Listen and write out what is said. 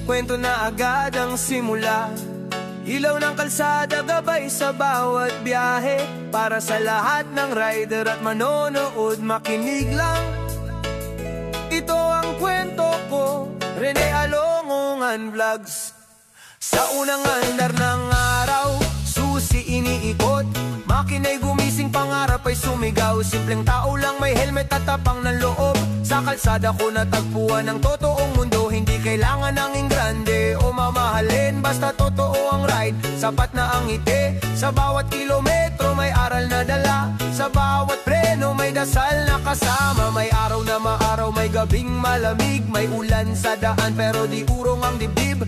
kwento na agad ang simula. Ilaw ng kalsada gabay sa bawat biyahe, para sa lahat ng rider at manonood, makinig lang. Ito ang kwento ko, Rene Alongongan Vlogs. Sa unang andar ng araw, susi iniikot, makina'y gumising, pangarap ay sumigaw. Simpleng tao lang may helmet at tapang ng loob. Sa kalsada ko natagpuan ang totoong mundo. Hindi kailangan ng ingrande o mamahalin, basta totoo ang ride, sapat na ang ngiti. Sa bawat kilometro may aral na dala, sa bawat preno may dasal na kasama. May araw na maaraw, may gabing malamig, may ulan sa daan pero di urong ang dibdib.